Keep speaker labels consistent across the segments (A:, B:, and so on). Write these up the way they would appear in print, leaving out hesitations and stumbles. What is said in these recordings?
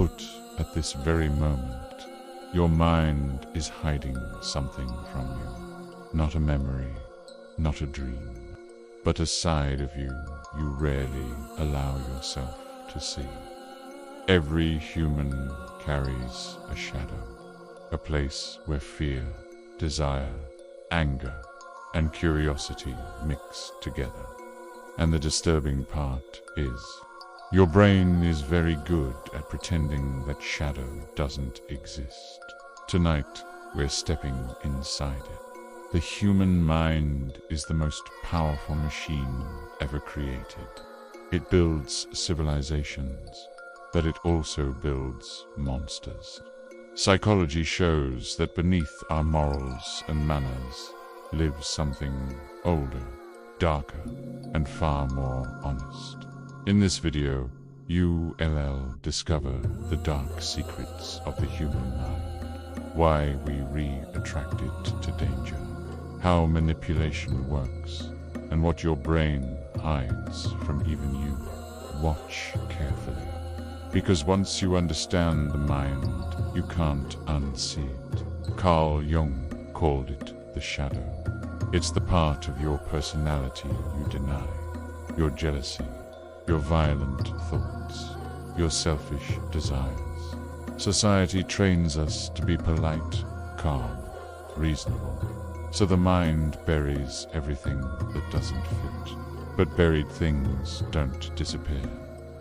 A: But at this very moment, your mind is hiding something from you. Not a memory, not a dream, but a side of you rarely allow yourself to see. Every human carries a shadow, a place where fear, desire, anger, and curiosity mix together. And the disturbing part is, your brain is very good at pretending that shadow doesn't exist. Tonight, we're stepping inside it. The human mind is the most powerful machine ever created. It builds civilizations, but it also builds monsters. Psychology shows that beneath our morals and manners lives something older, darker, and far more honest. In this video, you'll discover the dark secrets of the human mind, why we re-attract it to danger, how manipulation works, and what your brain hides from even you. Watch carefully, because once you understand the mind, you can't unsee it. Carl Jung called it the shadow. It's the part of your personality you deny, your jealousy, your violent thoughts, your selfish desires. Society trains us to be polite, calm, reasonable, so the mind buries everything that doesn't fit. But buried things don't disappear,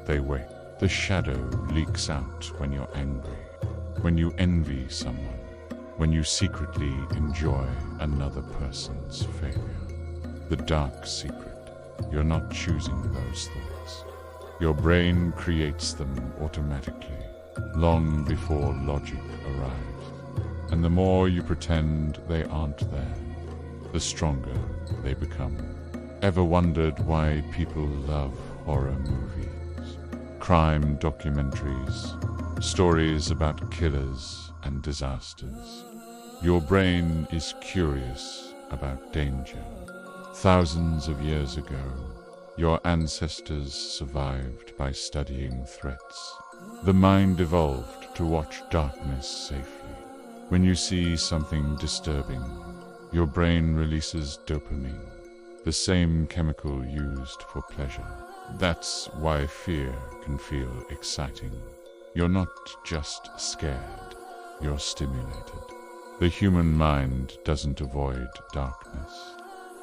A: they wait. The shadow leaks out when you're angry, when you envy someone, when you secretly enjoy another person's failure. The dark secret. You're not choosing those thoughts. Your brain creates them automatically, long before logic arrives. And the more you pretend they aren't there, the stronger they become. Ever wondered why people love horror movies, crime documentaries, stories about killers and disasters? Your brain is curious about danger. Thousands of years ago, your ancestors survived by studying threats. The mind evolved to watch darkness safely. When you see something disturbing, your brain releases dopamine, the same chemical used for pleasure. That's why fear can feel exciting. You're not just scared, you're stimulated. The human mind doesn't avoid darkness.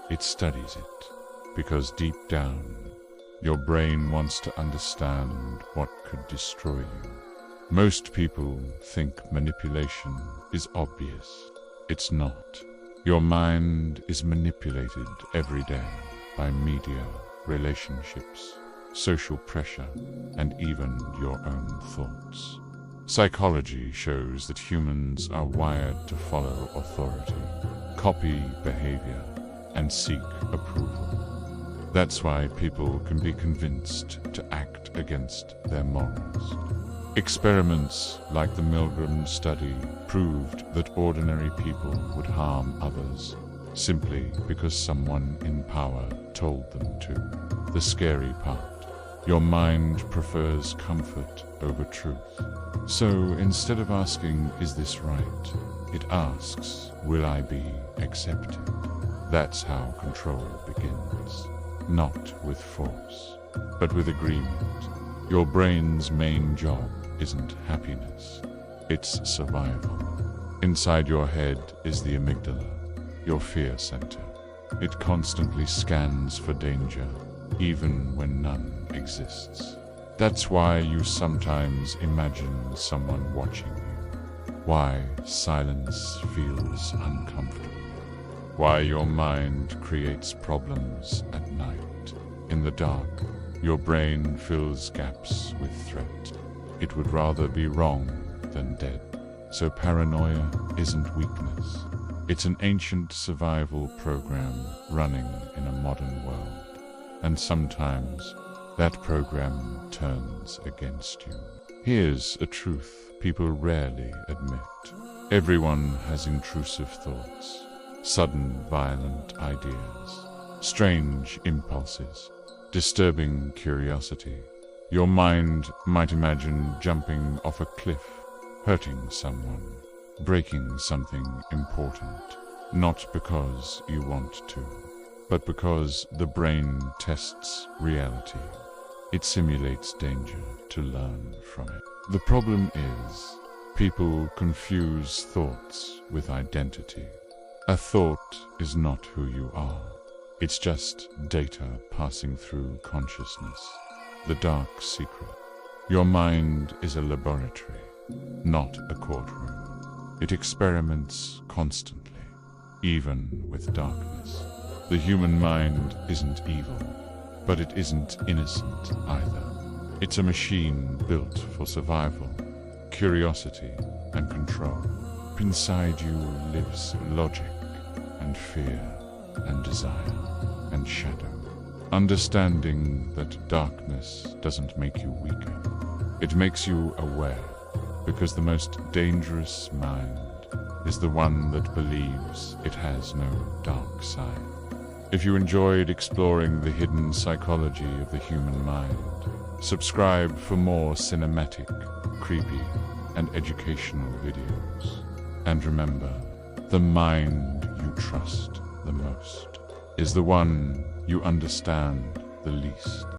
A: It studies it, because deep down, your brain wants to understand what could destroy you. Most people think manipulation is obvious. It's not. Your mind is manipulated every day by media, relationships, social pressure, and even your own thoughts. Psychology shows that humans are wired to follow authority, copy behavior, and seek approval. That's why people can be convinced to act against their morals. Experiments like the Milgram study proved that ordinary people would harm others simply because someone in power told them to. The scary part, your mind prefers comfort over truth. So instead of asking, "Is this right?" it asks, "Will I be accepted?" That's how control begins. Not with force, but with agreement. Your brain's main job isn't happiness, it's survival. Inside your head is the amygdala, your fear center. It constantly scans for danger, even when none exists. That's why you sometimes imagine someone watching you. Why silence feels uncomfortable. Why your mind creates problems at night. In the dark, your brain fills gaps with threat. It would rather be wrong than dead. So paranoia isn't weakness. It's an ancient survival program running in a modern world. And sometimes that program turns against you. Here's a truth people rarely admit. Everyone has intrusive thoughts, sudden violent ideas, strange impulses, disturbing curiosity. Your mind might imagine jumping off a cliff, hurting someone, breaking something important, not because you want to, but because the brain tests reality. It simulates danger to learn from it. The problem is, people confuse thoughts with identity. A thought is not who you are. It's just data passing through consciousness. The dark secret. Your mind is a laboratory, not a courtroom. It experiments constantly, even with darkness. The human mind isn't evil, but it isn't innocent either. It's a machine built for survival, curiosity, and control. Inside you lives logic and fear and desire and shadow. Understanding that darkness doesn't make you weaker. It makes you aware, because the most dangerous mind is the one that believes it has no dark side. If you enjoyed exploring the hidden psychology of the human mind, subscribe for more cinematic, creepy, and educational videos. And remember, the mind you trust the most is the one you understand the least.